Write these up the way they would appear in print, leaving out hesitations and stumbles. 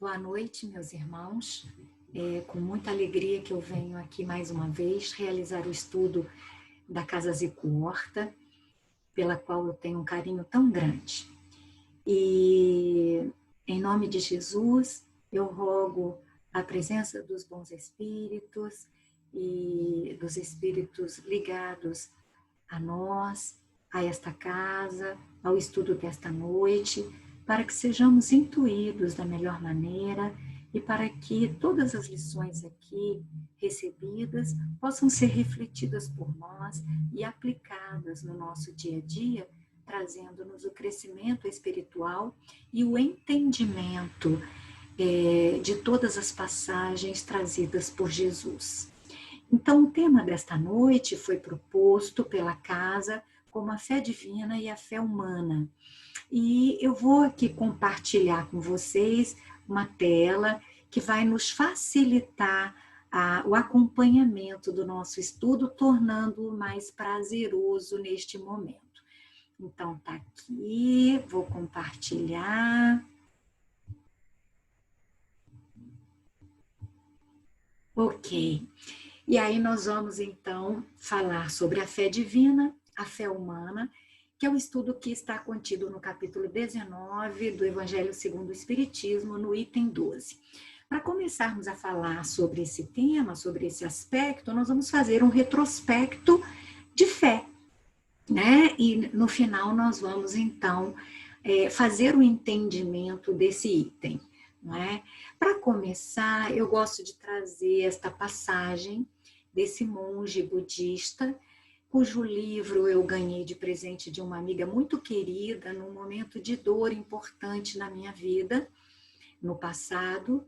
Boa noite, meus irmãos. É com muita alegria que eu venho aqui mais uma vez realizar o estudo da Casa Zico Horta, pela qual eu tenho um carinho tão grande. E, em nome de Jesus, eu rogo a presença dos bons espíritos e dos espíritos ligados a nós, a esta casa, ao estudo desta noite, para que sejamos intuídos da melhor maneira e para que todas as lições aqui recebidas possam ser refletidas por nós e aplicadas no nosso dia a dia, trazendo-nos o crescimento espiritual e o entendimento de todas as passagens trazidas por Jesus. Então, o tema desta noite foi proposto pela casa como a fé divina e a fé humana. E eu vou aqui compartilhar com vocês uma tela que vai nos facilitar o acompanhamento do nosso estudo, tornando-o mais prazeroso neste momento. Então, tá aqui, vou compartilhar. Ok. E aí nós vamos, então, falar sobre a fé divina, a fé humana, que é o estudo que está contido no capítulo 19 do Evangelho segundo o Espiritismo, no item 12. Para começarmos a falar sobre esse tema, sobre esse aspecto, nós vamos fazer um retrospecto de fé, né? E no final nós vamos, então, fazer o entendimento desse item, não é? Para começar, eu gosto de trazer esta passagem desse monge budista, cujo livro eu ganhei de presente de uma amiga muito querida, num momento de dor importante na minha vida, no passado,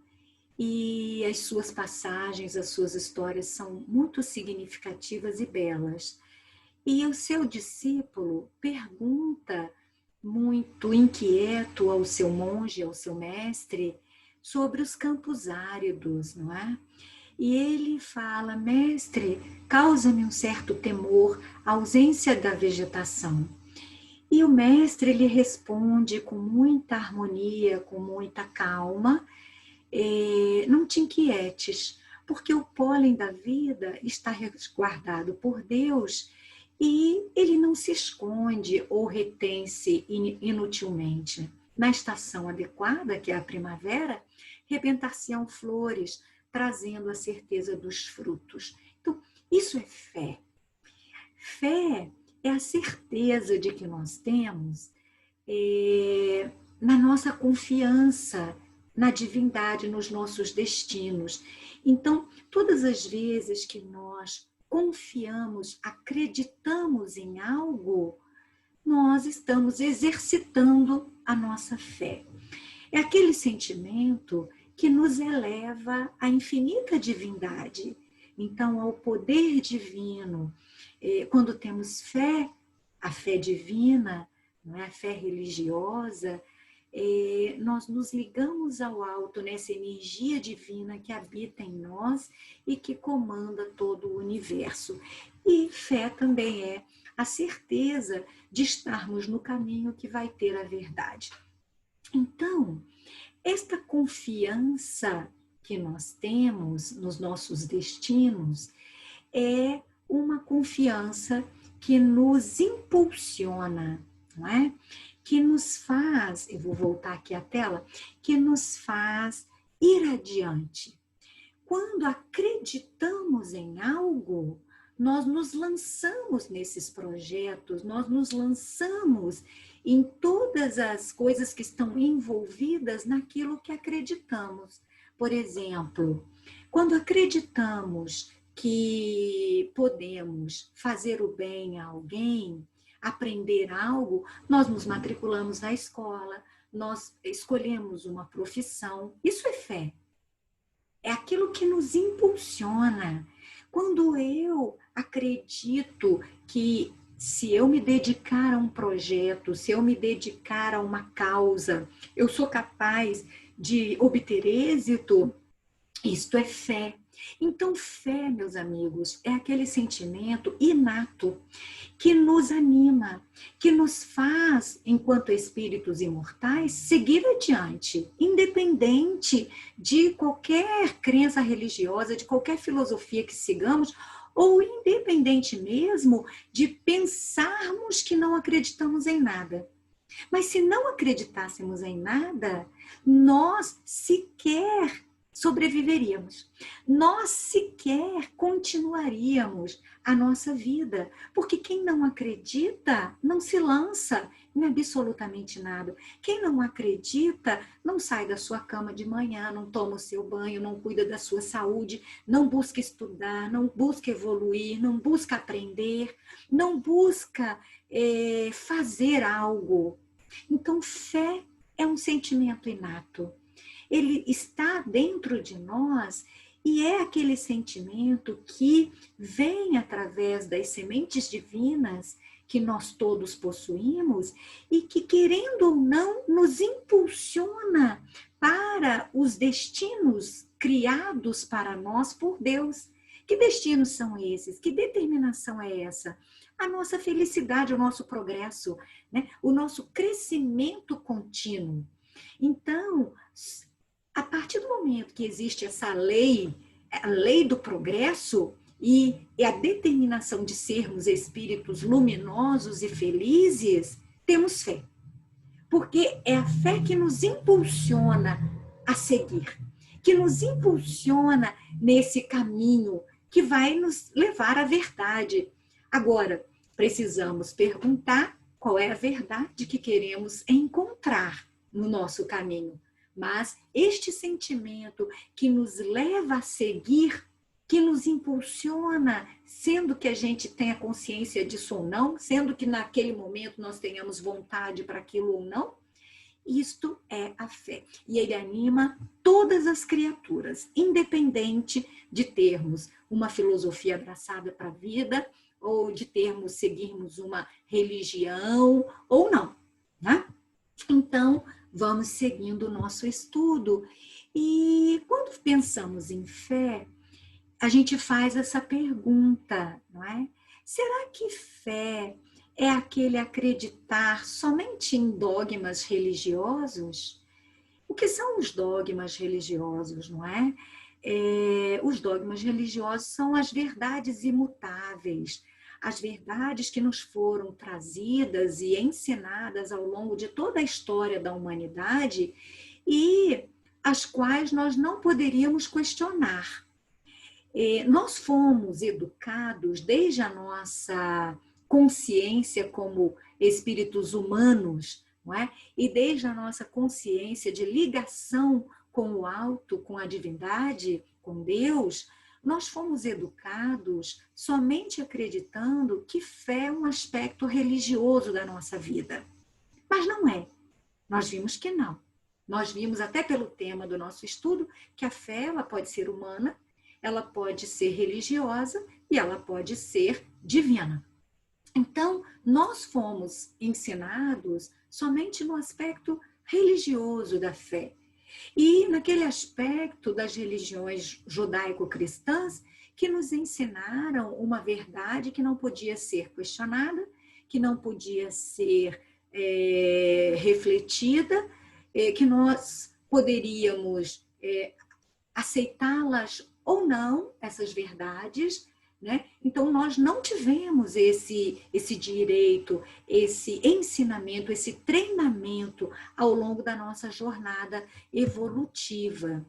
e as suas passagens, as suas histórias são muito significativas e belas. E o seu discípulo pergunta, muito inquieto ao seu monge, ao seu mestre, sobre os campos áridos, não é? E ele fala: mestre, causa-me um certo temor a ausência da vegetação. E o mestre lhe responde com muita harmonia, com muita calma: não te inquietes, porque o pólen da vida está resguardado por Deus e ele não se esconde ou retém-se inutilmente. Na estação adequada, que é a primavera, rebentar-se-ão flores, trazendo a certeza dos frutos. Então, isso é fé. Fé é a certeza de que nós temos na nossa confiança na divindade, nos nossos destinos. Então, todas as vezes que nós confiamos, acreditamos em algo, nós estamos exercitando a nossa fé. É aquele sentimento que nos eleva à infinita divindade, então ao poder divino. Quando temos fé, a fé divina, não é? A fé religiosa, nós nos ligamos ao alto, nessa energia divina que habita em nós e que comanda todo o universo. E fé também é a certeza de estarmos no caminho que vai ter a verdade. Então, esta confiança que nós temos nos nossos destinos é uma confiança que nos impulsiona, não é? Que nos faz, eu vou voltar aqui à tela, que nos faz ir adiante. Quando acreditamos em algo, nós nos lançamos nesses projetos, nós nos lançamos em todas as coisas que estão envolvidas naquilo que acreditamos. Por exemplo, quando acreditamos que podemos fazer o bem a alguém, aprender algo, nós nos matriculamos na escola, nós escolhemos uma profissão. Isso é fé. É aquilo que nos impulsiona. Quando eu acredito que se eu me dedicar a um projeto, se eu me dedicar a uma causa, eu sou capaz de obter êxito, isto é fé. Então, fé, meus amigos, é aquele sentimento inato que nos anima, que nos faz, enquanto espíritos imortais, seguir adiante, independente de qualquer crença religiosa, de qualquer filosofia que sigamos, ou independente mesmo de pensarmos que não acreditamos em nada. Mas se não acreditássemos em nada, nós sequer sobreviveríamos. Nós sequer continuaríamos a nossa vida. Porque quem não acredita não se lança em absolutamente nada. Quem não acredita não sai da sua cama de manhã, não toma o seu banho, não cuida da sua saúde, não busca estudar, não busca evoluir, não busca aprender, não busca fazer algo. Então, fé é um sentimento inato. Ele está dentro de nós e é aquele sentimento que vem através das sementes divinas que nós todos possuímos e que, querendo ou não, nos impulsiona para os destinos criados para nós por Deus. Que destinos são esses? Que determinação é essa? A nossa felicidade, o nosso progresso, né? O nosso crescimento contínuo. Então, a partir do momento que existe essa lei, a lei do progresso e a determinação de sermos espíritos luminosos e felizes, temos fé. Porque é a fé que nos impulsiona a seguir, que nos impulsiona nesse caminho que vai nos levar à verdade. Agora, precisamos perguntar qual é a verdade que queremos encontrar no nosso caminho. Mas este sentimento que nos leva a seguir, que nos impulsiona, sendo que a gente tenha consciência disso ou não, sendo que naquele momento nós tenhamos vontade para aquilo ou não, isto é a fé. E ele anima todas as criaturas, independente de termos uma filosofia abraçada para a vida, ou de seguirmos uma religião, ou não, né? Então, vamos seguindo o nosso estudo. E quando pensamos em fé, a gente faz essa pergunta, não é? Será que fé é aquele acreditar somente em dogmas religiosos? O que são os dogmas religiosos, não é? Os dogmas religiosos são as verdades imutáveis, as verdades que nos foram trazidas e ensinadas ao longo de toda a história da humanidade e as quais nós não poderíamos questionar. Nós fomos educados desde a nossa consciência como espíritos humanos, não é? E desde a nossa consciência de ligação com o alto, com a divindade, com Deus, nós fomos educados somente acreditando que fé é um aspecto religioso da nossa vida. Mas não é. Nós vimos que não. Nós vimos até pelo tema do nosso estudo que a fé ela pode ser humana, ela pode ser religiosa e ela pode ser divina. Então, nós fomos ensinados somente no aspecto religioso da fé. E naquele aspecto das religiões judaico-cristãs que nos ensinaram uma verdade que não podia ser questionada, que não podia ser refletida, que nós poderíamos aceitá-las ou não, essas verdades, né? Então, nós não tivemos esse direito, esse ensinamento, esse treinamento ao longo da nossa jornada evolutiva.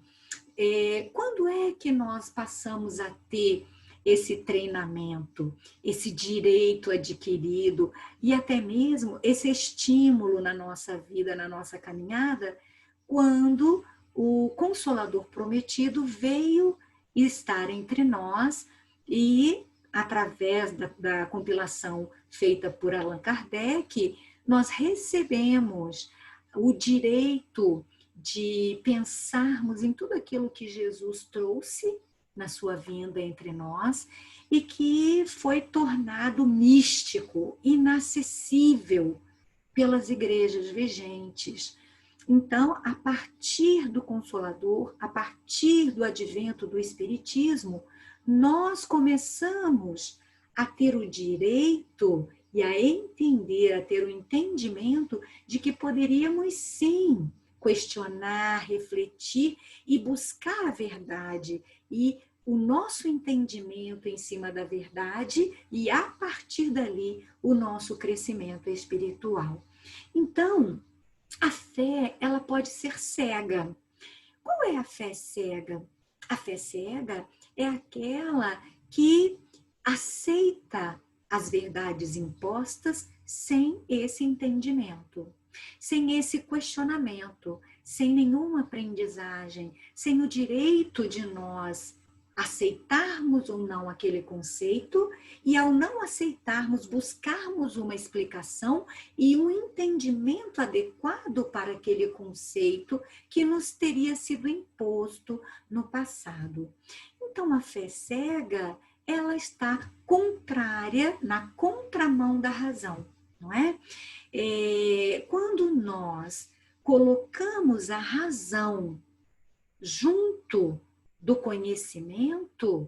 Quando é que nós passamos a ter esse treinamento, esse direito adquirido e até mesmo esse estímulo na nossa vida, na nossa caminhada, quando o Consolador Prometido veio estar entre nós e, através da compilação feita por Allan Kardec, nós recebemos o direito de pensarmos em tudo aquilo que Jesus trouxe na sua vinda entre nós e que foi tornado místico, inacessível pelas igrejas vigentes. Então, a partir do Consolador, a partir do advento do Espiritismo, nós começamos a ter o direito e a entender, a ter o entendimento de que poderíamos sim questionar, refletir e buscar a verdade e o nosso entendimento em cima da verdade e a partir dali o nosso crescimento espiritual. Então, a fé, ela pode ser cega. Qual é a fé cega? A fé cega é aquela que aceita as verdades impostas sem esse entendimento, sem esse questionamento, sem nenhuma aprendizagem, sem o direito de nós aceitarmos ou não aquele conceito e, ao não aceitarmos, buscarmos uma explicação e um entendimento adequado para aquele conceito que nos teria sido imposto no passado. Então, a fé cega, ela está contrária, na contramão da razão, não é? Quando nós colocamos a razão junto do conhecimento,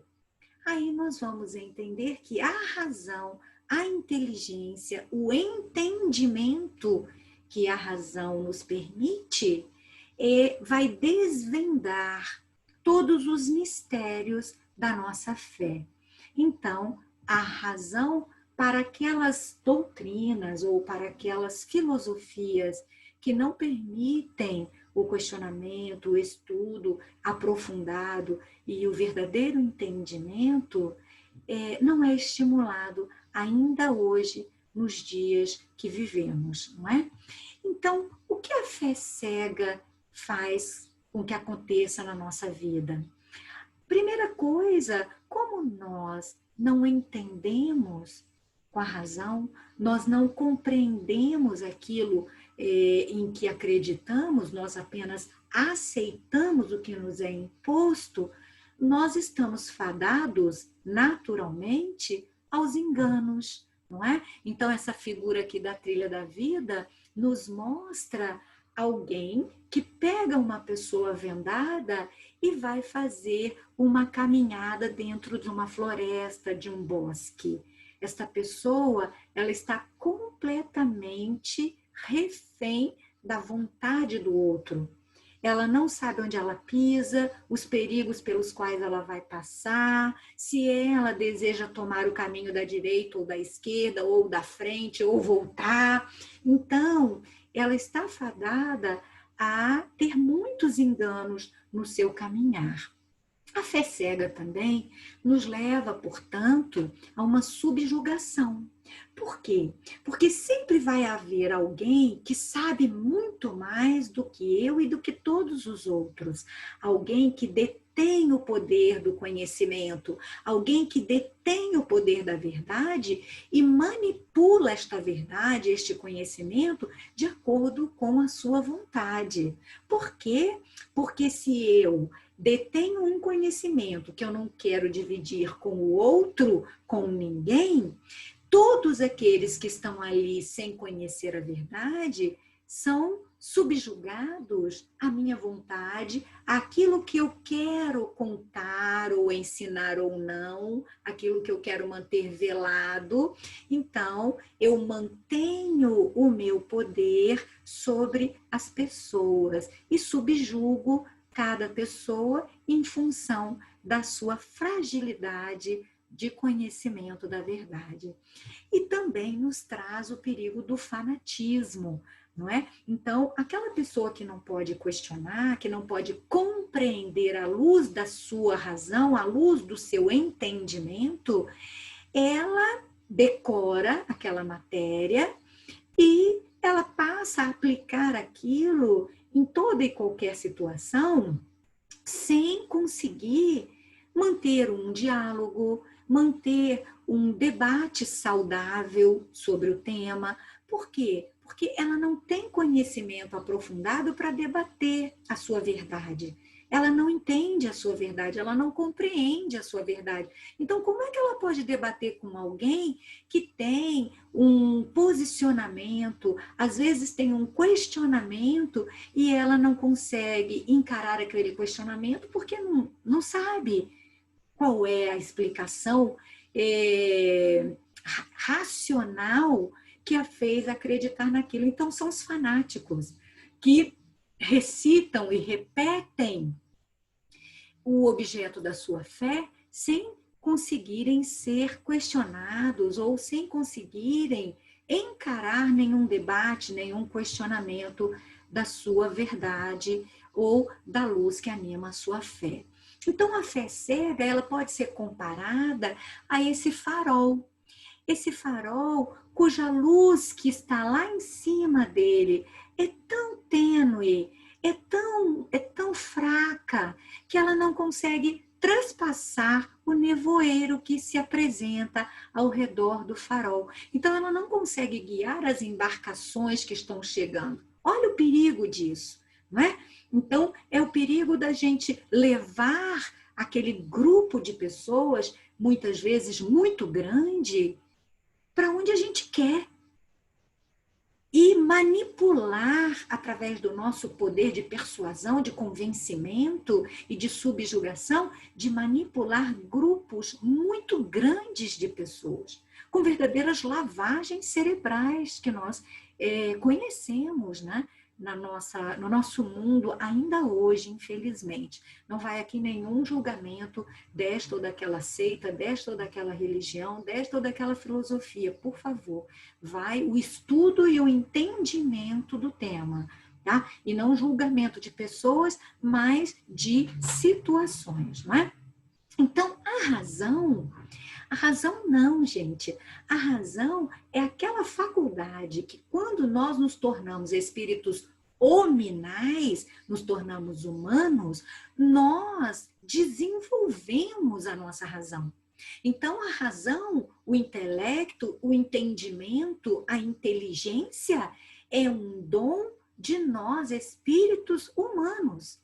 aí nós vamos entender que a razão, a inteligência, o entendimento que a razão nos permite, vai desvendar todos os mistérios da nossa fé. Então, a razão para aquelas doutrinas ou para aquelas filosofias que não permitem o questionamento, o estudo aprofundado e o verdadeiro entendimento, não é estimulado ainda hoje nos dias que vivemos, não é? Então, o que a fé cega faz com que aconteça na nossa vida? Primeira coisa, como nós não entendemos com a razão, nós não compreendemos aquilo em que acreditamos, nós apenas aceitamos o que nos é imposto, nós estamos fadados naturalmente aos enganos, não é? Então, essa figura aqui da trilha da vida nos mostra alguém que pega uma pessoa vendada e vai fazer uma caminhada dentro de uma floresta, de um bosque. Esta pessoa, ela está completamente refém da vontade do outro. Ela não sabe onde ela pisa, os perigos pelos quais ela vai passar, se ela deseja tomar o caminho da direita ou da esquerda, ou da frente, ou voltar. Então, ela está fadada a ter muitos enganos no seu caminhar. A fé cega também nos leva, portanto, a uma subjugação. Por quê? Porque sempre vai haver alguém que sabe muito mais do que eu e do que todos os outros. Alguém que detém o poder do conhecimento, alguém que detém o poder da verdade e manipula esta verdade, este conhecimento, de acordo com a sua vontade. Por quê? Porque se eu detenho um conhecimento que eu não quero dividir com o outro, com ninguém, todos aqueles que estão ali sem conhecer a verdade são subjugados à minha vontade, àquilo que eu quero contar ou ensinar ou não, aquilo que eu quero manter velado. Então, eu mantenho o meu poder sobre as pessoas e subjugo cada pessoa em função da sua fragilidade de conhecimento da verdade. E também nos traz o perigo do fanatismo, não é? Então, aquela pessoa que não pode questionar, que não pode compreender à luz da sua razão, à luz do seu entendimento, ela decora aquela matéria e ela passa a aplicar aquilo em toda e qualquer situação, sem conseguir manter um diálogo, manter um debate saudável sobre o tema. Por quê? Porque ela não tem conhecimento aprofundado para debater a sua verdade. ela não entende a sua verdade, ela não compreende a sua verdade. Então, como é que ela pode debater com alguém que tem um posicionamento, às vezes tem um questionamento, e ela não consegue encarar aquele questionamento porque não sabe qual é a explicação racional que a fez acreditar naquilo. Então, são os fanáticos que recitam e repetem o objeto da sua fé sem conseguirem ser questionados ou sem conseguirem encarar nenhum debate, nenhum questionamento da sua verdade ou da luz que anima a sua fé. Então, a fé cega, ela pode ser comparada a esse farol cuja luz que está lá em cima dele é tão tênue, é tão fraca, que ela não consegue transpassar o nevoeiro que se apresenta ao redor do farol. Então, ela não consegue guiar as embarcações que estão chegando. Olha o perigo disso, não é? Então, é o perigo da gente levar aquele grupo de pessoas, muitas vezes muito grande, para onde a gente quer. E manipular através do nosso poder de persuasão, de convencimento e de subjugação, de manipular grupos muito grandes de pessoas, com verdadeiras lavagens cerebrais que nós conhecemos, né? No nosso mundo ainda hoje, infelizmente. Não vai aqui nenhum julgamento desta ou daquela seita, desta ou daquela religião, desta ou daquela filosofia, por favor. Vai o estudo e o entendimento do tema, tá? E não julgamento de pessoas, mas de situações, não é? Então, a razão não, gente. A razão é aquela faculdade que quando nós nos tornamos espíritos hominais, nos tornamos humanos, nós desenvolvemos a nossa razão. Então, a razão, o intelecto, o entendimento, a inteligência é um dom de nós, espíritos humanos.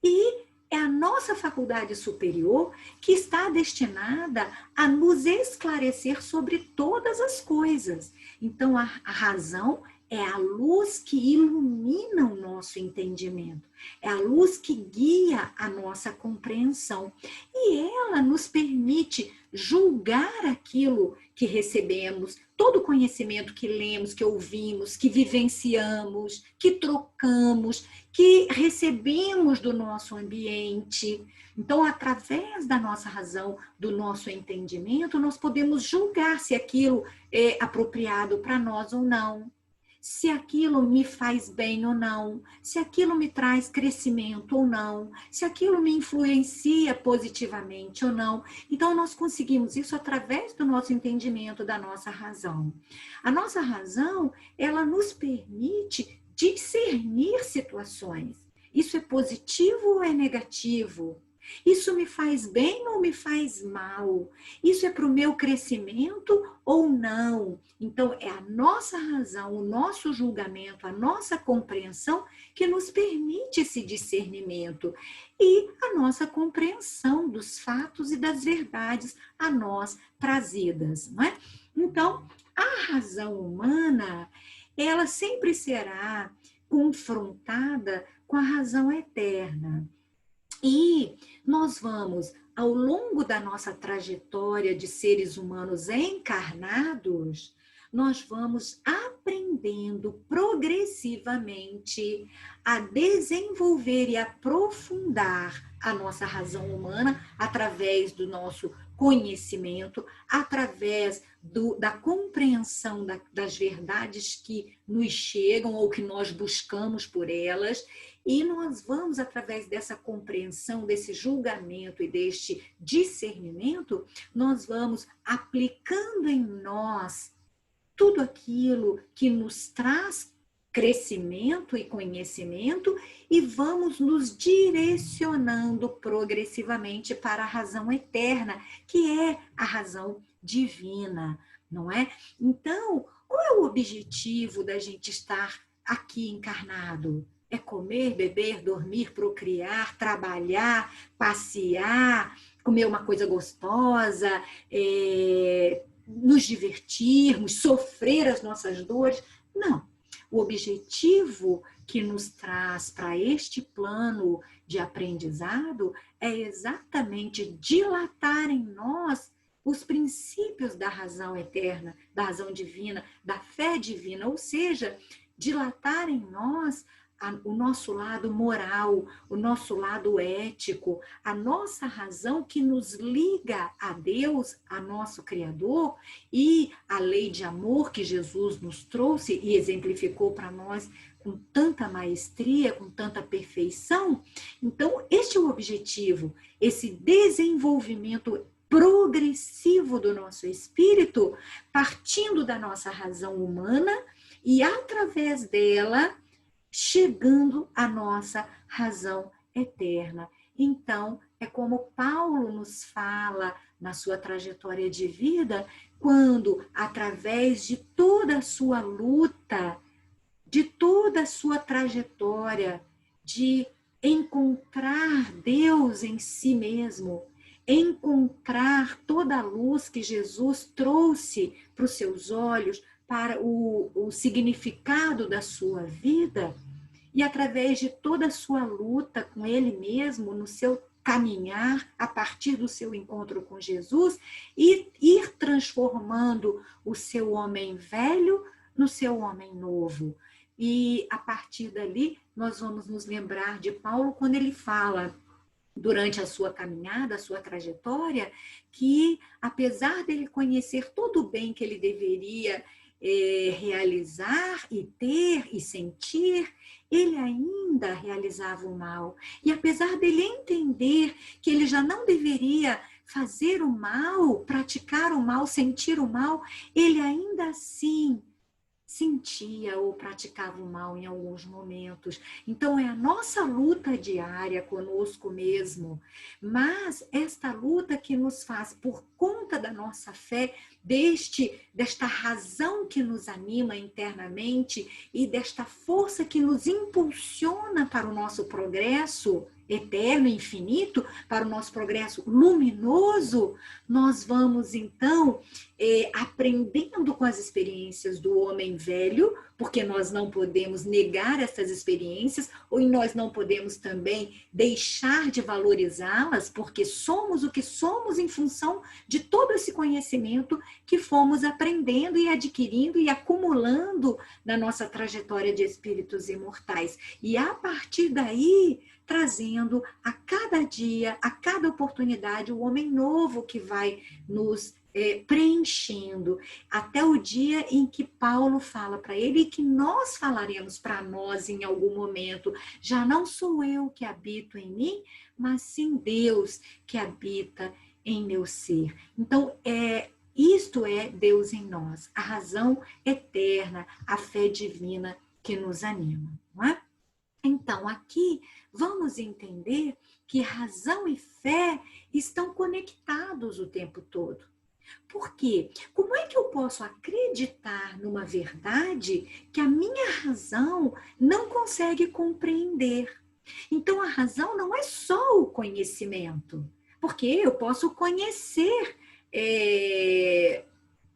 E é a nossa faculdade superior que está destinada a nos esclarecer sobre todas as coisas. Então, a razão é a luz que ilumina o nosso entendimento, é a luz que guia a nossa compreensão. E ela nos permite julgar aquilo que recebemos, todo o conhecimento que lemos, que ouvimos, que vivenciamos, que trocamos, que recebemos do nosso ambiente. Então, através da nossa razão, do nosso entendimento, nós podemos julgar se aquilo é apropriado para nós ou não, se aquilo me faz bem ou não, se aquilo me traz crescimento ou não, se aquilo me influencia positivamente ou não. Então, nós conseguimos isso através do nosso entendimento, da nossa razão. A nossa razão, ela nos permite discernir situações. Isso é positivo ou é negativo? Isso me faz bem ou me faz mal? Isso é para o meu crescimento ou não? Então, é a nossa razão, o nosso julgamento, a nossa compreensão que nos permite esse discernimento e a nossa compreensão dos fatos e das verdades a nós trazidas, não é? Então, a razão humana, ela sempre será confrontada com a razão eterna. E nós vamos, ao longo da nossa trajetória de seres humanos encarnados, nós vamos aprendendo progressivamente a desenvolver e aprofundar a nossa razão humana através do nosso conhecimento, através da compreensão das verdades que nos chegam ou que nós buscamos por elas. E nós vamos, através dessa compreensão, desse julgamento e deste discernimento, nós vamos aplicando em nós tudo aquilo que nos traz crescimento e conhecimento e vamos nos direcionando progressivamente para a razão eterna, que é a razão divina, não é? Então, qual é o objetivo da gente estar aqui encarnado? é comer, beber, dormir, procriar, trabalhar, passear, comer uma coisa gostosa, nos divertirmos, sofrer as nossas dores. Não. O objetivo que nos traz para este plano de aprendizado é exatamente dilatar em nós os princípios da razão eterna, da razão divina, da fé divina, ou seja, dilatar em nós o nosso lado moral, o nosso lado ético, a nossa razão que nos liga a Deus, a nosso Criador, e a lei de amor que Jesus nos trouxe e exemplificou para nós com tanta maestria, com tanta perfeição. Então, este é o objetivo, esse desenvolvimento progressivo do nosso espírito, partindo da nossa razão humana e, através dela, chegando à nossa razão eterna. Então, é como Paulo nos fala na sua trajetória de vida, quando, através de toda a sua luta, de toda a sua trajetória, de encontrar Deus em si mesmo, encontrar toda a luz que Jesus trouxe para os seus olhos, para o significado da sua vida, e através de toda a sua luta com ele mesmo, no seu caminhar, a partir do seu encontro com Jesus, e ir transformando o seu homem velho no seu homem novo. E a partir dali, nós vamos nos lembrar de Paulo quando ele fala, durante a sua caminhada, a sua trajetória, que apesar dele conhecer todo o bem que ele deveria realizar e ter e sentir, ele ainda realizava o mal. E apesar dele entender que ele já não deveria fazer o mal, praticar o mal, sentir o mal, ele ainda assim sentia ou praticava o mal em alguns momentos. Então, é a nossa luta diária conosco mesmo, mas esta luta que nos faz, por conta da nossa fé, desta razão que nos anima internamente e desta força que nos impulsiona para o nosso progresso eterno, infinito, para o nosso progresso luminoso, nós vamos então aprendendo com as experiências do homem velho, porque nós não podemos negar essas experiências, ou nós não podemos também deixar de valorizá-las, porque somos o que somos em função de todo esse conhecimento que fomos aprendendo e adquirindo e acumulando na nossa trajetória de espíritos imortais. E a partir daí, trazendo a cada dia, a cada oportunidade, o homem novo que vai nos preenchendo, até o dia em que Paulo fala para ele e que nós falaremos para nós em algum momento: já não sou eu que habito em mim, mas sim Deus que habita em meu ser. Então, isto é Deus em nós, a razão eterna, a fé divina que nos anima, não é? Então, aqui vamos entender que razão e fé estão conectados o tempo todo. Por quê? Como é que eu posso acreditar numa verdade que a minha razão não consegue compreender? Então, a razão não é só o conhecimento, porque eu posso conhecer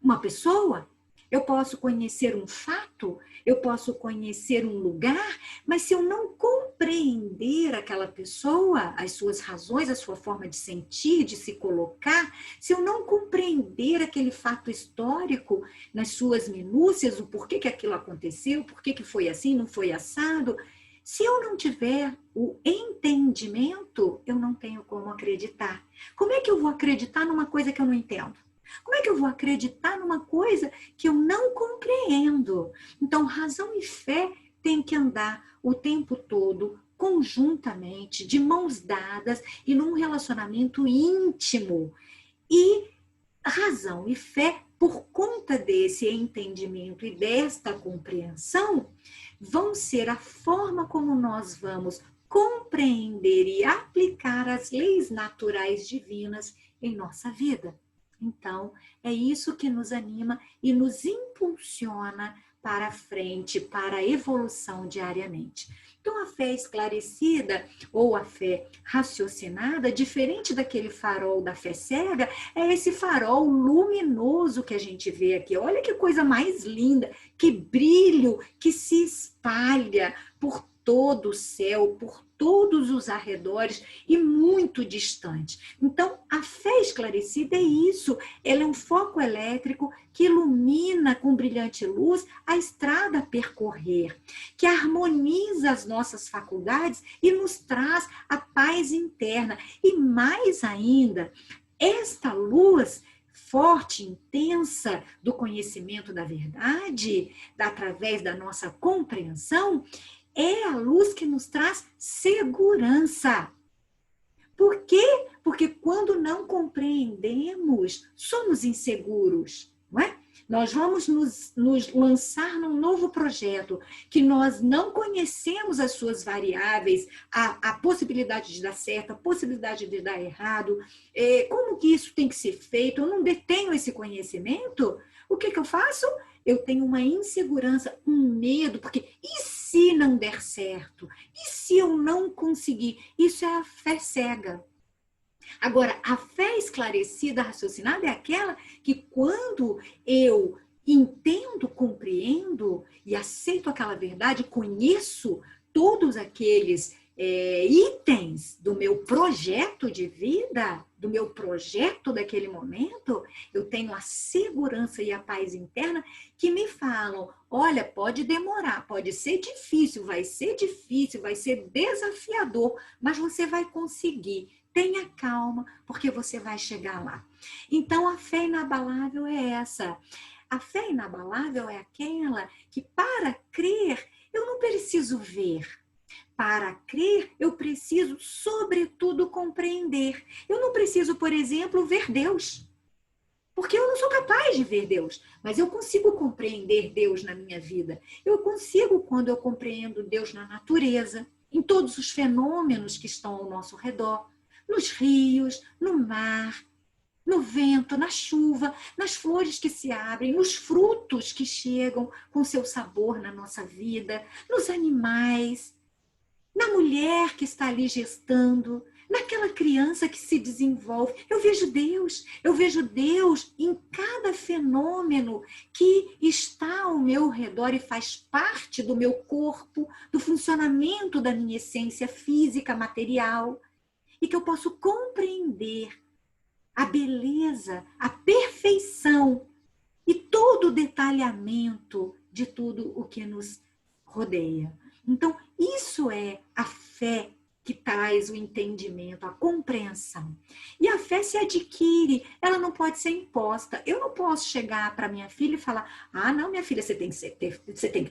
uma pessoa, eu posso conhecer um fato, eu posso conhecer um lugar, mas se eu não compreender aquela pessoa, as suas razões, a sua forma de sentir, de se colocar, se eu não compreender aquele fato histórico nas suas minúcias, o porquê que aquilo aconteceu, porquê que foi assim, não foi assado, se eu não tiver o entendimento, eu não tenho como acreditar. Como é que eu vou acreditar numa coisa que eu não entendo? Como é que eu vou acreditar numa coisa que eu não compreendo? Então, razão e fé têm que andar o tempo todo, conjuntamente, de mãos dadas e num relacionamento íntimo. E razão e fé, por conta desse entendimento e desta compreensão, vão ser a forma como nós vamos compreender e aplicar as leis naturais divinas em nossa vida. Então, é isso que nos anima e nos impulsiona para frente, para a evolução diariamente. Então, a fé esclarecida ou a fé raciocinada, diferente daquele farol da fé cega, é esse farol luminoso que a gente vê aqui. Olha que coisa mais linda, que brilho que se espalha por todo o céu, por todos os arredores e muito distante. Então, a fé esclarecida é isso, ela é um foco elétrico que ilumina com brilhante luz a estrada a percorrer, que harmoniza as nossas faculdades e nos traz a paz interna. E mais ainda, esta luz forte, intensa do conhecimento da verdade, através da nossa compreensão, é a luz que nos traz segurança. Por quê? Porque quando não compreendemos, somos inseguros, não é? Nós vamos nos lançar num novo projeto que nós não conhecemos as suas variáveis, a possibilidade de dar certo, a possibilidade de dar errado, como que isso tem que ser feito, eu não detenho esse conhecimento, o que eu faço? Eu tenho uma insegurança, um medo, porque e se não der certo? E se eu não conseguir? Isso é a fé cega. Agora, a fé esclarecida, raciocinada, é aquela que quando eu entendo, compreendo e aceito aquela verdade, conheço todos aqueles itens do meu projeto de vida, do meu projeto daquele momento, eu tenho a segurança e a paz interna que me falam, olha, pode demorar, pode ser difícil, vai ser desafiador, mas você vai conseguir. Tenha calma, porque você vai chegar lá. Então, a fé inabalável é essa. A fé inabalável é aquela que, para crer, eu não preciso ver. Para crer, eu preciso, sobretudo, compreender. Eu não preciso, por exemplo, ver Deus. Porque eu não sou capaz de ver Deus, mas eu consigo compreender Deus na minha vida. Eu consigo quando eu compreendo Deus na natureza, em todos os fenômenos que estão ao nosso redor. Nos rios, no mar, no vento, na chuva, nas flores que se abrem, nos frutos que chegam com seu sabor na nossa vida, nos animais, na mulher que está ali gestando, naquela criança que se desenvolve. Eu vejo Deus em cada fenômeno que está ao meu redor e faz parte do meu corpo, do funcionamento da minha essência física, material. E que eu posso compreender a beleza, a perfeição e todo o detalhamento de tudo o que nos rodeia. Então, isso é a fé que traz o entendimento, a compreensão. E a fé se adquire, ela não pode ser imposta. Eu não posso chegar para minha filha e falar, não, minha filha, você tem que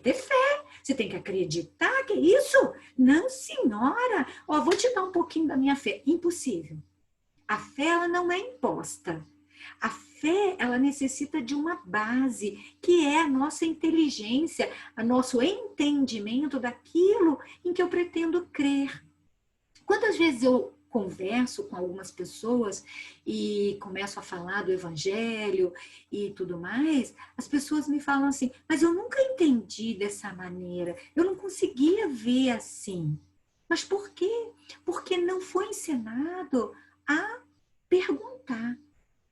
ter fé, você tem que acreditar, que é isso? Não, senhora, vou te dar um pouquinho da minha fé. Impossível. A fé, ela não é imposta. A fé, ela necessita de uma base, que é a nossa inteligência, o nosso entendimento daquilo em que eu pretendo crer. Quantas vezes eu converso com algumas pessoas e começo a falar do evangelho e tudo mais, as pessoas me falam assim, mas eu nunca entendi dessa maneira, eu não conseguia ver assim. Mas por quê? Porque não foi ensinado a perguntar,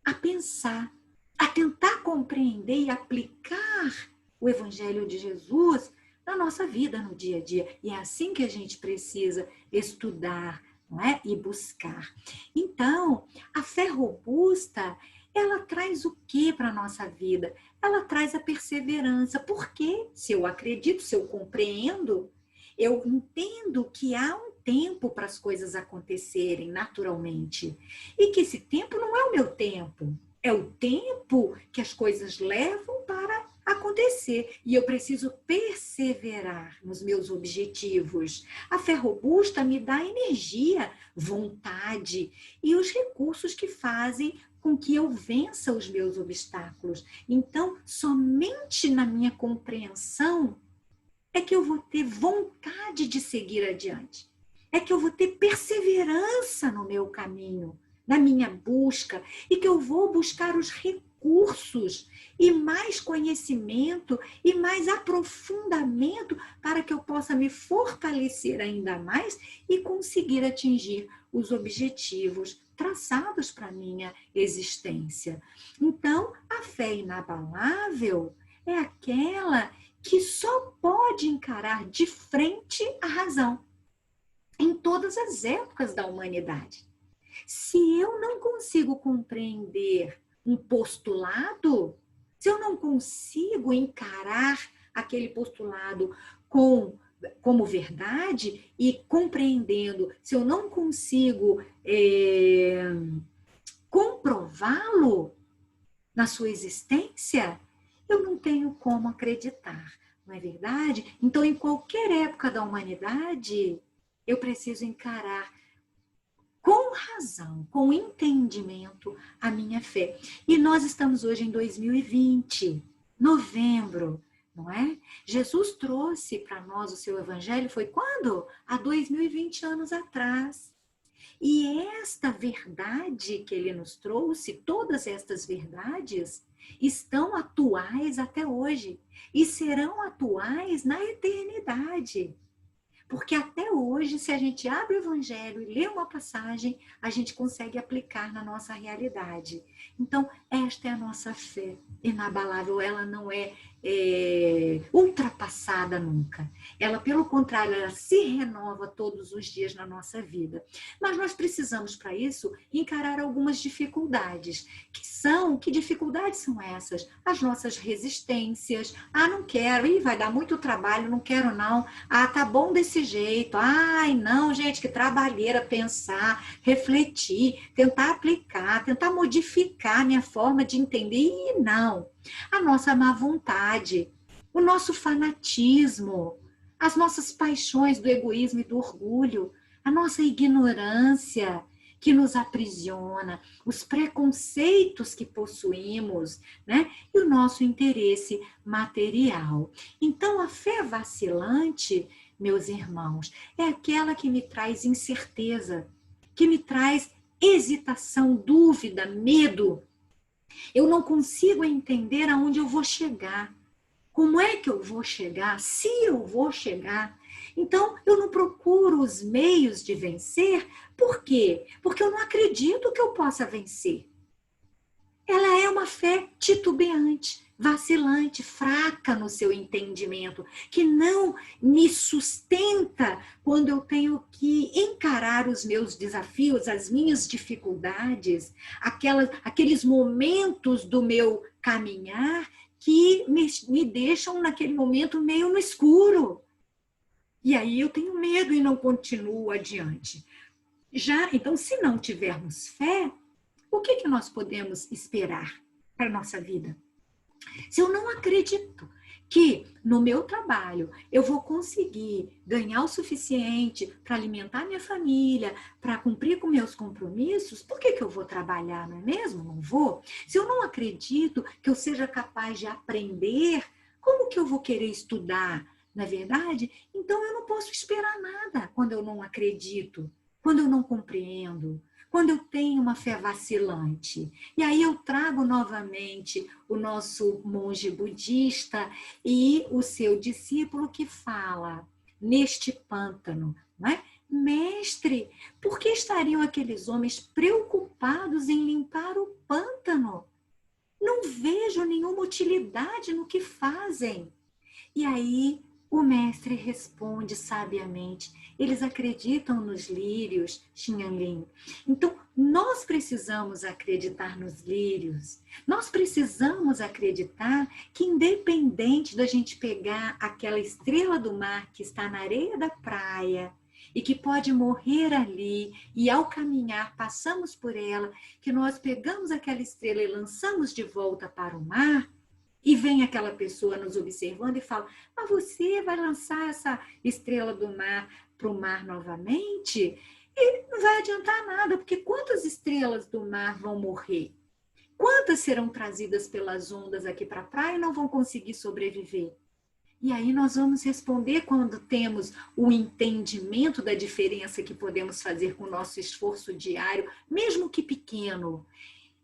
a pensar, a tentar compreender e aplicar o evangelho de Jesus na nossa vida, no dia a dia. E é assim que a gente precisa estudar, não é? E buscar. Então, a fé robusta, ela traz o que para a nossa vida? Ela traz a perseverança. Porque se eu acredito, se eu compreendo, eu entendo que há um tempo para as coisas acontecerem naturalmente. E que esse tempo não é o meu tempo. É o tempo que as coisas levam para acontecer. E eu preciso perseverar nos meus objetivos. A fé robusta me dá energia, vontade e os recursos que fazem com que eu vença os meus obstáculos. Então, somente na minha compreensão é que eu vou ter vontade de seguir adiante. É que eu vou ter perseverança no meu caminho, na minha busca, e que eu vou buscar os recursos recursos e mais conhecimento e mais aprofundamento para que eu possa me fortalecer ainda mais e conseguir atingir os objetivos traçados para a minha existência. Então, a fé inabalável é aquela que só pode encarar de frente a razão em todas as épocas da humanidade. Se eu não consigo compreender um postulado, se eu não consigo encarar aquele postulado como verdade e compreendendo, se eu não consigo comprová-lo na sua existência, eu não tenho como acreditar, não é verdade? Então, em qualquer época da humanidade, eu preciso encarar com razão, com entendimento, a minha fé. E nós estamos hoje em 2020, novembro, não é? Jesus trouxe para nós o seu evangelho, foi quando? Há 2020 anos atrás. E esta verdade que ele nos trouxe, todas estas verdades, estão atuais até hoje e serão atuais na eternidade. Porque até hoje, se a gente abre o Evangelho e lê uma passagem, a gente consegue aplicar na nossa realidade. Então, esta é a nossa fé inabalável, ela não é ultrapassada nunca. Ela, pelo contrário, ela se renova todos os dias na nossa vida. Mas nós precisamos, para isso, encarar algumas dificuldades. Que dificuldades são essas? As nossas resistências. Ah, não quero, vai dar muito trabalho, não quero não. Ah, tá bom desse jeito. Ai, não, gente, que trabalheira pensar, refletir, tentar aplicar, tentar modificar a minha forma de entender. E não. A nossa má vontade, o nosso fanatismo, as nossas paixões do egoísmo e do orgulho, a nossa ignorância que nos aprisiona, os preconceitos que possuímos, né? E o nosso interesse material. Então, a fé vacilante, meus irmãos, é aquela que me traz incerteza, que me traz hesitação, dúvida, medo. Eu não consigo entender aonde eu vou chegar. Como é que eu vou chegar? Se eu vou chegar. Então, eu não procuro os meios de vencer. Por quê? Porque eu não acredito que eu possa vencer. Ela é uma fé titubeante, vacilante, fraca no seu entendimento, que não me sustenta quando eu tenho que encarar os meus desafios, as minhas dificuldades, aqueles momentos do meu caminhar que me deixam naquele momento meio no escuro. E aí eu tenho medo e não continuo adiante. Então, se não tivermos fé, o que nós podemos esperar para a nossa vida? Se eu não acredito que no meu trabalho eu vou conseguir ganhar o suficiente para alimentar minha família, para cumprir com meus compromissos, por que eu vou trabalhar, não é mesmo? Não vou. Se eu não acredito que eu seja capaz de aprender, como que eu vou querer estudar? Não é verdade? Então eu não posso esperar nada quando eu não acredito, quando eu não compreendo, quando eu tenho uma fé vacilante. E aí eu trago novamente o nosso monge budista e o seu discípulo que fala neste pântano, não é? Mestre, por que estariam aqueles homens preocupados em limpar o pântano? Não vejo nenhuma utilidade no que fazem. E aí o mestre responde sabiamente, eles acreditam nos lírios, Xinhanlin. Então, nós precisamos acreditar nos lírios. Nós precisamos acreditar que, independente da gente pegar aquela estrela do mar que está na areia da praia e que pode morrer ali, e ao caminhar passamos por ela, que nós pegamos aquela estrela e lançamos de volta para o mar, e vem aquela pessoa nos observando e fala, mas você vai lançar essa estrela do mar para o mar novamente? E não vai adiantar nada, porque quantas estrelas do mar vão morrer? Quantas serão trazidas pelas ondas aqui para a praia e não vão conseguir sobreviver? E aí nós vamos responder quando temos o entendimento da diferença que podemos fazer com o nosso esforço diário, mesmo que pequeno.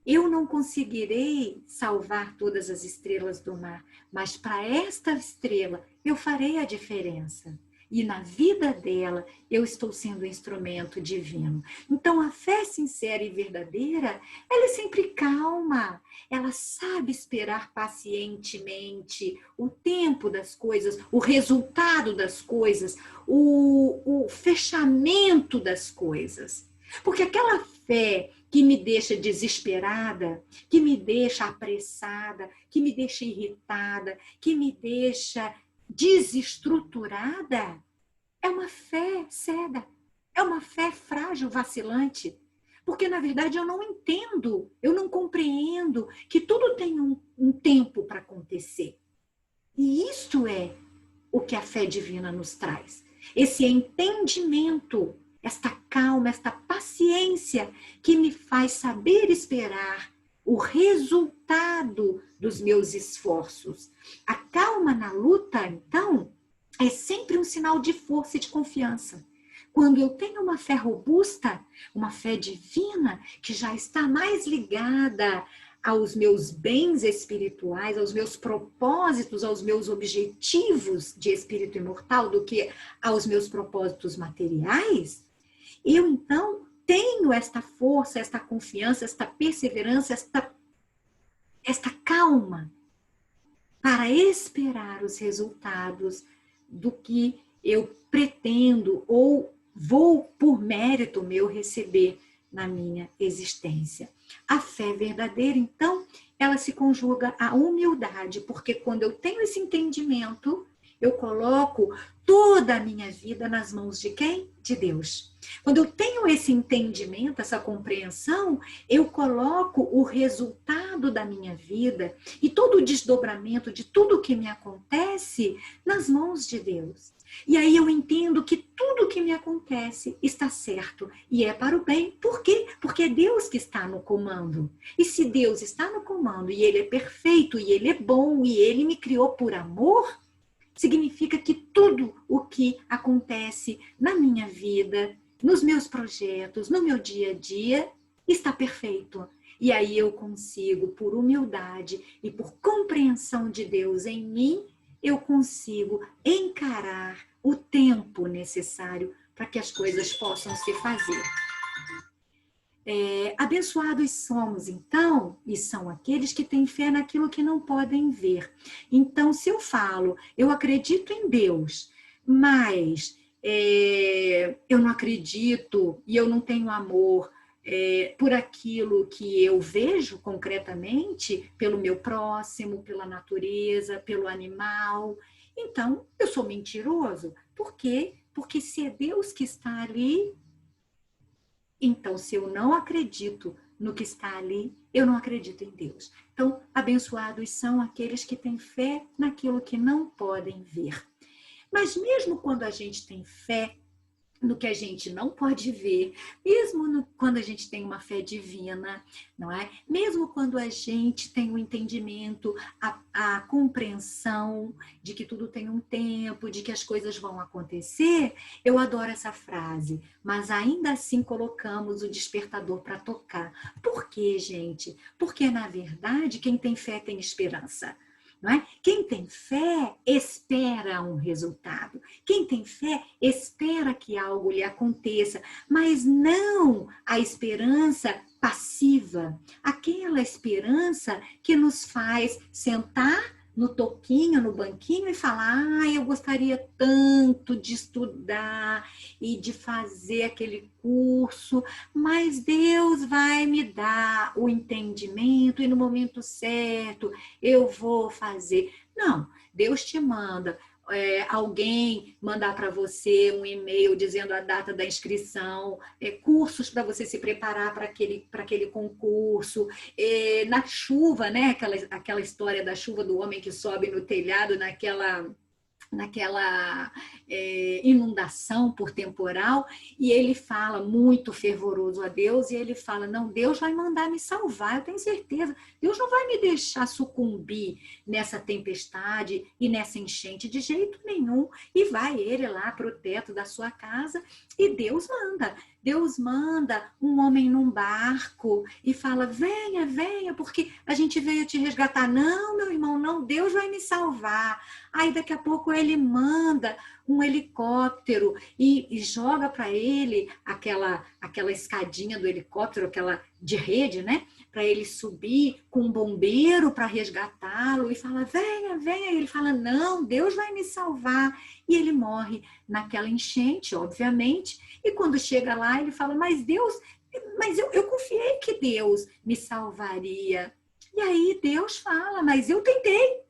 Eu não conseguirei salvar todas as estrelas do mar, mas para esta estrela eu farei a diferença. E na vida dela eu estou sendo um instrumento divino. Então a fé sincera e verdadeira, ela é sempre calma. Ela sabe esperar pacientemente o tempo das coisas, o resultado das coisas, o fechamento das coisas. Porque aquela fé que me deixa desesperada, que me deixa apressada, que me deixa irritada, que me deixa desestruturada, é uma fé cega, é uma fé frágil, vacilante. Porque, na verdade, eu não entendo, eu não compreendo que tudo tem um tempo para acontecer. E isto é o que a fé divina nos traz. Esse entendimento, esta calma, esta paciência que me faz saber esperar o resultado dos meus esforços. A calma na luta, então, é sempre um sinal de força e de confiança. Quando eu tenho uma fé robusta, uma fé divina, que já está mais ligada aos meus bens espirituais, aos meus propósitos, aos meus objetivos de espírito imortal, do que aos meus propósitos materiais, eu então tenho esta força, esta confiança, esta perseverança, esta calma para esperar os resultados do que eu pretendo ou vou, por mérito meu, receber na minha existência. A fé verdadeira, então, ela se conjuga à humildade, porque quando eu tenho esse entendimento, eu coloco toda a minha vida nas mãos de quem? De Deus. Quando eu tenho esse entendimento, essa compreensão, eu coloco o resultado da minha vida e todo o desdobramento de tudo que me acontece nas mãos de Deus. E aí eu entendo que tudo que me acontece está certo e é para o bem. Por quê? Porque é Deus que está no comando. E se Deus está no comando e Ele é perfeito e Ele é bom e Ele me criou por amor, significa que tudo o que acontece na minha vida, nos meus projetos, no meu dia a dia, está perfeito. E aí eu consigo, por humildade e por compreensão de Deus em mim, eu consigo encarar o tempo necessário para que as coisas possam se fazer. Abençoados somos, então, e são aqueles que têm fé naquilo que não podem ver. Então, se eu falo, eu acredito em Deus, mas eu não acredito e eu não tenho amor por aquilo que eu vejo concretamente, pelo meu próximo, pela natureza, pelo animal, então eu sou mentiroso. Por quê? Porque se é Deus que está ali, então, se eu não acredito no que está ali, eu não acredito em Deus. Então, abençoados são aqueles que têm fé naquilo que não podem ver. Mas mesmo quando a gente tem fé no que a gente não pode ver, mesmo quando a gente tem uma fé divina, não é? Mesmo quando a gente tem o entendimento, a compreensão de que tudo tem um tempo, de que as coisas vão acontecer, eu adoro essa frase, mas ainda assim colocamos o despertador para tocar. Por quê, gente? Porque, na verdade, quem tem fé tem esperança. Não é? Quem tem fé espera um resultado. Quem tem fé espera que algo lhe aconteça, mas não a esperança passiva, aquela esperança que nos faz sentar no toquinho, no banquinho e falar: eu gostaria tanto de estudar e de fazer aquele curso, mas Deus vai me dar o entendimento e no momento certo eu vou fazer. Não, Deus te manda alguém mandar para você um e-mail dizendo a data da inscrição, cursos para você se preparar para aquele concurso, na chuva, né? Aquela história da chuva do homem que sobe no telhado, naquela naquela inundação por temporal, e ele fala muito fervoroso a Deus, e ele fala, não, Deus vai mandar me salvar, eu tenho certeza, Deus não vai me deixar sucumbir nessa tempestade e nessa enchente de jeito nenhum, e vai ele lá para o teto da sua casa, e Deus manda um homem num barco e fala, venha, venha, porque a gente veio te resgatar. Não, meu irmão, não, Deus vai me salvar. Aí daqui a pouco ele manda um helicóptero e joga para ele aquela escadinha do helicóptero, aquela de rede, né? Para ele subir com um bombeiro para resgatá-lo e fala, venha, venha. E ele fala, não, Deus vai me salvar. E ele morre naquela enchente, obviamente. E quando chega lá, ele fala, mas eu confiei que Deus me salvaria. E aí Deus fala, mas eu tentei.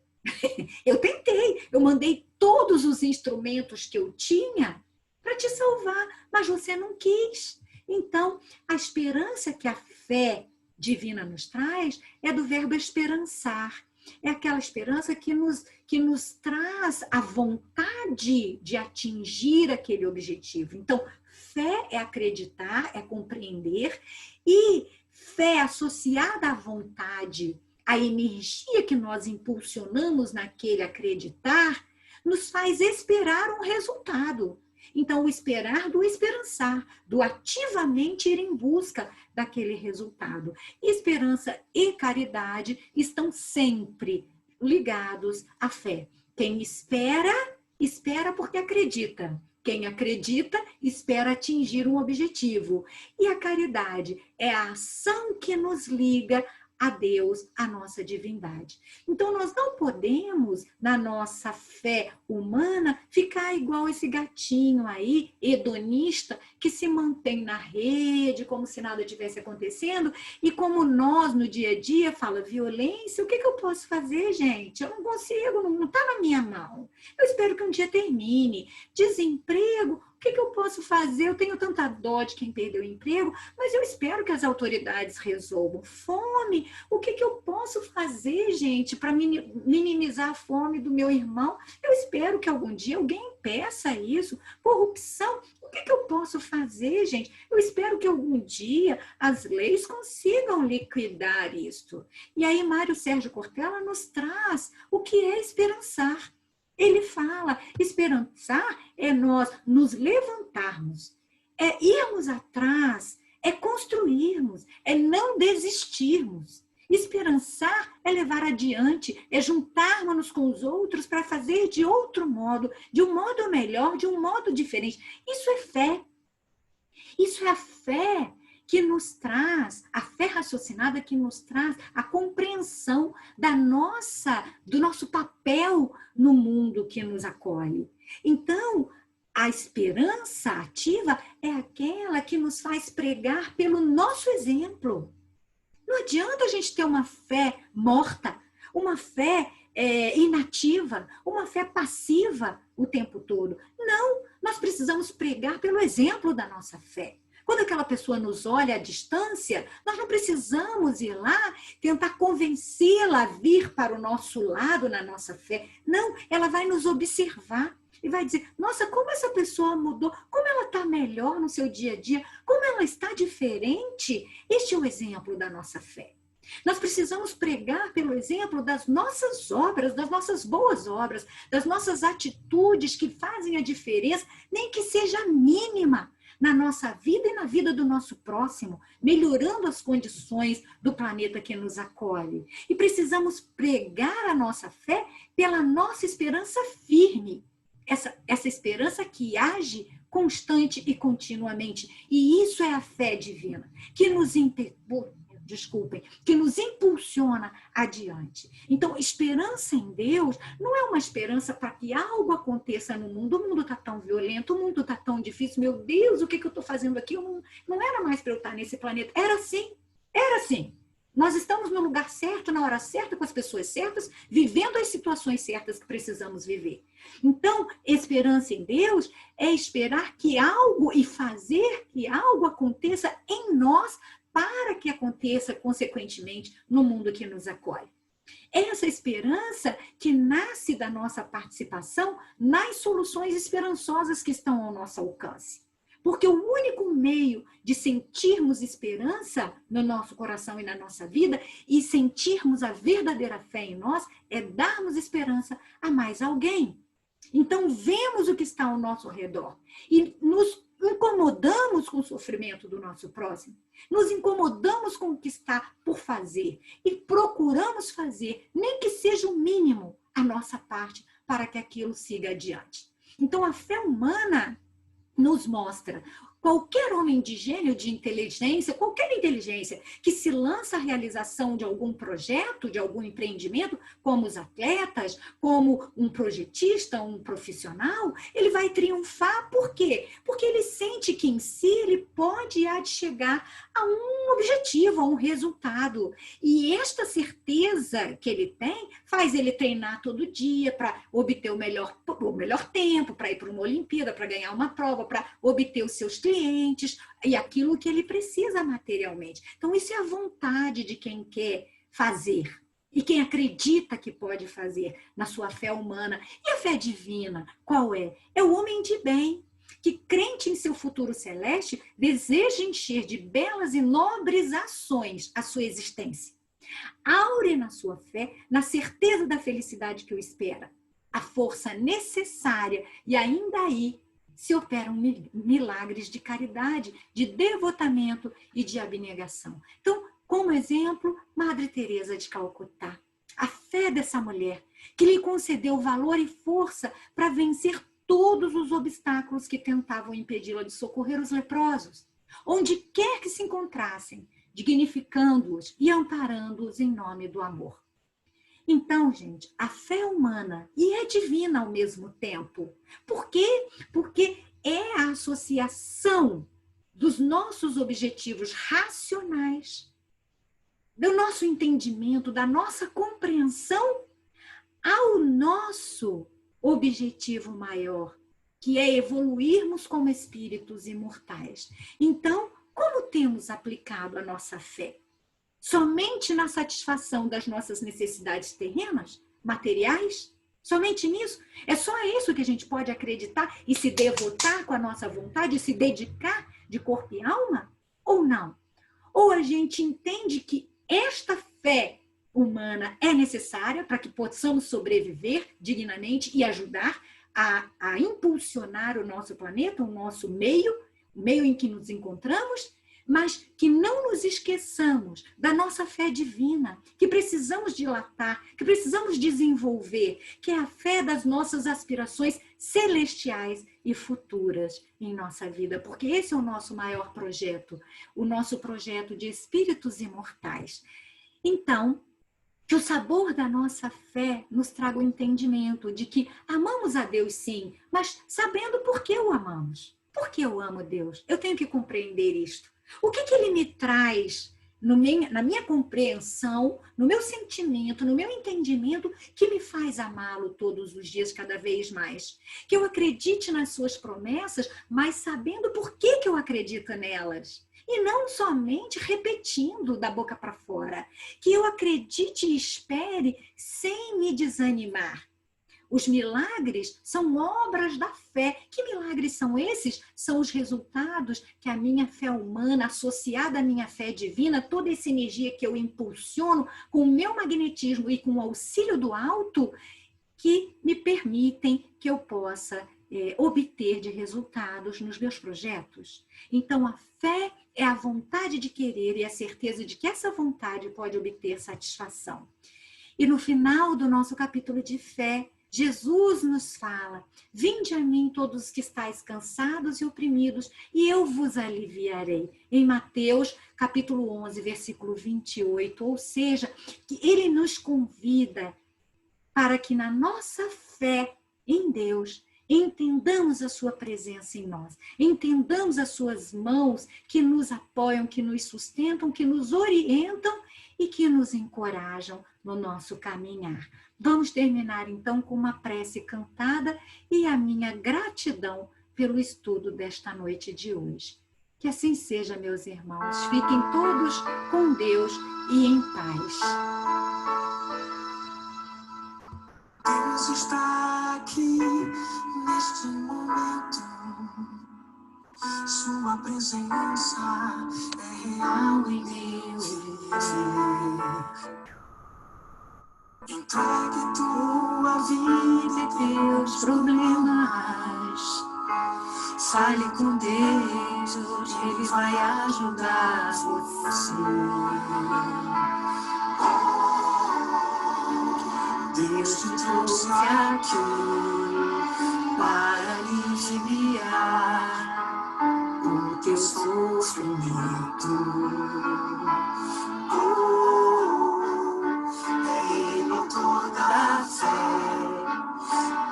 Eu mandei todos os instrumentos que eu tinha para te salvar, mas você não quis. Então, a esperança que a fé divina nos traz é do verbo esperançar. É aquela esperança que nos traz a vontade de atingir aquele objetivo. Então, fé é acreditar, é compreender, e fé associada à vontade, a energia que nós impulsionamos naquele acreditar, nos faz esperar um resultado. Então, o esperar do esperançar, do ativamente ir em busca daquele resultado. Esperança e caridade estão sempre ligados à fé. Quem espera, espera porque acredita. Quem acredita, espera atingir um objetivo. E a caridade é a ação que nos liga a Deus, a nossa divindade. Então, nós não podemos, na nossa fé humana, ficar igual esse gatinho aí, hedonista, que se mantém na rede, como se nada tivesse acontecendo, e como nós, no dia a dia, fala violência, o que eu posso fazer, gente? Eu não consigo, não está na minha mão. Eu espero que um dia termine. Desemprego, o que eu posso fazer? Eu tenho tanta dó de quem perdeu o emprego, mas eu espero que as autoridades resolvam. Fome, o que eu posso fazer, gente, para minimizar a fome do meu irmão? Eu espero que algum dia alguém peça isso. Corrupção, o que eu posso fazer, gente? Eu espero que algum dia as leis consigam liquidar isso. E aí Mário Sérgio Cortella nos traz o que é esperançar. Ele fala, esperançar é nós nos levantarmos, é irmos atrás, é construirmos, é não desistirmos. Esperançar é levar adiante, é juntarmos-nos com os outros para fazer de outro modo, de um modo melhor, de um modo diferente. Isso é fé. Isso é a fé que nos traz, a fé raciocinada que nos traz a compreensão do nosso papel no mundo que nos acolhe. Então, a esperança ativa é aquela que nos faz pregar pelo nosso exemplo. Não adianta a gente ter uma fé morta, uma fé inativa, uma fé passiva o tempo todo. Não, nós precisamos pregar pelo exemplo da nossa fé. Quando aquela pessoa nos olha à distância, nós não precisamos ir lá tentar convencê-la a vir para o nosso lado na nossa fé. Não, ela vai nos observar e vai dizer, nossa, como essa pessoa mudou, como ela está melhor no seu dia a dia, como ela está diferente. Este é o exemplo da nossa fé. Nós precisamos pregar pelo exemplo das nossas obras, das nossas boas obras, das nossas atitudes que fazem a diferença, nem que seja mínima, na nossa vida e na vida do nosso próximo, melhorando as condições do planeta que nos acolhe. E precisamos pregar a nossa fé pela nossa esperança firme, essa esperança que age constante e continuamente. E isso é a fé divina, que nos impulsiona adiante. Então, esperança em Deus não é uma esperança para que algo aconteça no mundo. O mundo está tão violento, o mundo está tão difícil. Meu Deus, o que eu estou fazendo aqui? Não era mais para eu estar nesse planeta. Era assim. Nós estamos no lugar certo, na hora certa, com as pessoas certas, vivendo as situações certas que precisamos viver. Então, esperança em Deus é esperar que algo e fazer que algo aconteça em nós para que aconteça, consequentemente, no mundo que nos acolhe. É essa esperança que nasce da nossa participação nas soluções esperançosas que estão ao nosso alcance. Porque o único meio de sentirmos esperança no nosso coração e na nossa vida e sentirmos a verdadeira fé em nós é darmos esperança a mais alguém. Então, vemos o que está ao nosso redor e nos incomodamos com o sofrimento do nosso próximo, nos incomodamos com o que está por fazer e procuramos fazer, nem que seja o mínimo, a nossa parte para que aquilo siga adiante. Então, a fé humana nos mostra qualquer homem de gênio, de inteligência, qualquer inteligência que se lança à realização de algum projeto, de algum empreendimento, como os atletas, como um projetista, um profissional, ele vai triunfar. Por quê? Porque ele sente que em si ele pode e há de chegar a um objetivo, a um resultado. E esta certeza que ele tem faz ele treinar todo dia para obter o melhor tempo, para ir para uma Olimpíada, para ganhar uma prova, para obter os seus clientes e aquilo que ele precisa materialmente. Então, isso é a vontade de quem quer fazer e quem acredita que pode fazer na sua fé humana. E a fé divina, qual é? É o homem de bem, que crente em seu futuro celeste, deseja encher de belas e nobres ações a sua existência. Aure na sua fé, na certeza da felicidade que o espera, a força necessária e ainda aí se operam milagres de caridade, de devotamento e de abnegação. Então, como exemplo, Madre Teresa de Calcutá, a fé dessa mulher que lhe concedeu valor e força para vencer todos os obstáculos que tentavam impedi-la de socorrer os leprosos, onde quer que se encontrassem, dignificando-os e amparando-os em nome do amor. Então, gente, a fé humana e é divina ao mesmo tempo. Por quê? Porque é a associação dos nossos objetivos racionais, do nosso entendimento, da nossa compreensão ao nosso objetivo maior, que é evoluirmos como espíritos imortais. Então, como temos aplicado a nossa fé? Somente na satisfação das nossas necessidades terrenas, materiais? Somente nisso? É só isso que a gente pode acreditar e se devotar com a nossa vontade, se dedicar de corpo e alma? Ou não? Ou a gente entende que esta fé humana é necessária para que possamos sobreviver dignamente e ajudar a impulsionar o nosso planeta, o nosso meio, o meio em que nos encontramos, mas que não nos esqueçamos da nossa fé divina, que precisamos dilatar, que precisamos desenvolver, que é a fé das nossas aspirações celestiais e futuras em nossa vida, porque esse é o nosso maior projeto, o nosso projeto de espíritos imortais. Então, que o sabor da nossa fé nos traga o entendimento de que amamos a Deus sim, mas sabendo por que o amamos. Por que eu amo Deus? Eu tenho que compreender isto. O que ele me traz na minha compreensão, no meu sentimento, no meu entendimento, que me faz amá-lo todos os dias, cada vez mais? Que eu acredite nas suas promessas, mas sabendo por que eu acredito nelas. E não somente repetindo da boca para fora. Que eu acredite e espere sem me desanimar. Os milagres são obras da fé. Que milagres são esses? São os resultados que a minha fé humana, associada à minha fé divina, toda essa energia que eu impulsiono com o meu magnetismo e com o auxílio do alto, que me permitem que eu possa obter de resultados nos meus projetos. Então, a fé é a vontade de querer e a certeza de que essa vontade pode obter satisfação. E no final do nosso capítulo de fé, Jesus nos fala: vinde a mim todos os que estáis cansados e oprimidos, e eu vos aliviarei. Em Mateus, capítulo 11, versículo 28, ou seja, que ele nos convida para que na nossa fé em Deus, entendamos a sua presença em nós, entendamos as suas mãos que nos apoiam, que nos sustentam, que nos orientam e que nos encorajam no nosso caminhar. Vamos terminar então com uma prece cantada e a minha gratidão pelo estudo desta noite de hoje. Que assim seja, meus irmãos. Fiquem todos com Deus e em paz. Deus está aqui neste momento. Sua presença é real em meu viver. Entregue tua vida e teus problemas. Fale com Deus, Ele vai ajudar você. Deus te trouxe aqui para aliviar o teu sofrimento. É Ele toda a fé,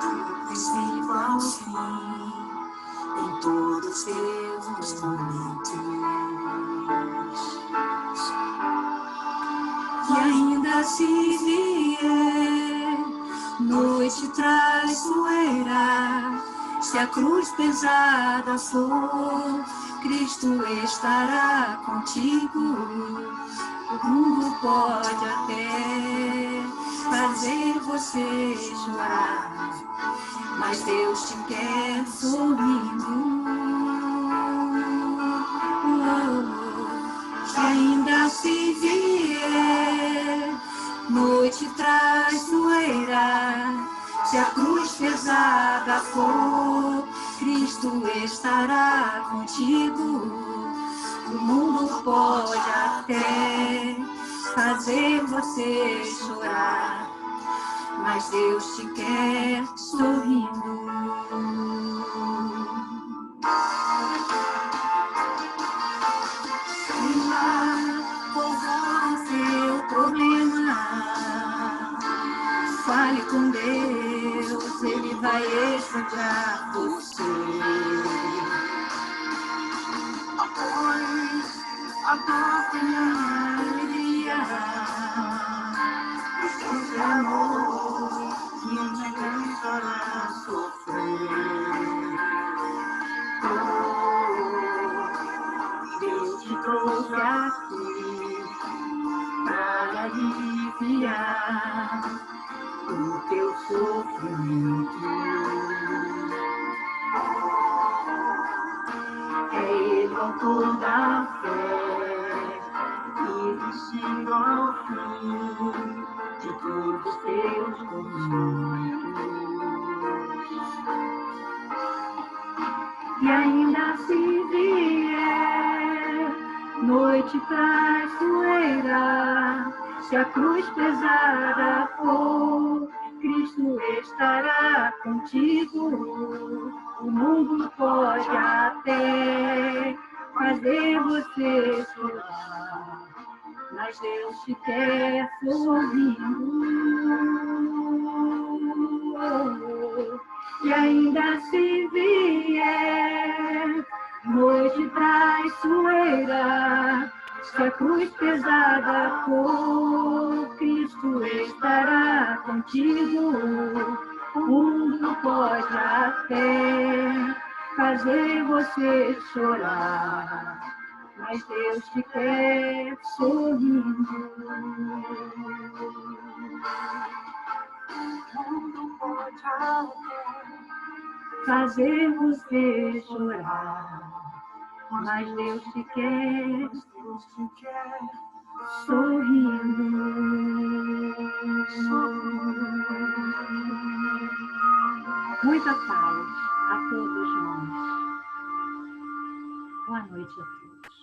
do princípio ao fim, em todos os teus momentos. E ainda se vier noite traiçoeira, se a cruz pesada for, Cristo estará contigo. O mundo pode até fazer você chorar, mas Deus te quer sorrindo. Que ainda se vier noite traiçoeira, se a cruz pesada for, Cristo estará contigo. O mundo pode até fazer você chorar, mas Deus te quer sorrindo. Qual seu problema? Fale com Deus, Ele vai ajudar você. Após a dor tem a alegria, o seu amor não te cansará sofrer. Deus te trouxe aqui para aliviar o teu sofrimento. É Ele o autor da fé, existindo ao fim de todos os teus momentos. E ainda se vier noite traiçoeira, se a cruz pesada for, Cristo estará contigo. O mundo pode até fazer você chorar, mas Deus te quer sorrindo. E ainda se vier noite traiçoeira, se a cruz pesada for, Cristo estará contigo. O mundo pode até fazer você chorar, mas Deus te quer sorrindo. O mundo pode até fazer você chorar, mas Deus te quer sorrindo. Muita paz a todos nós. Boa noite a todos.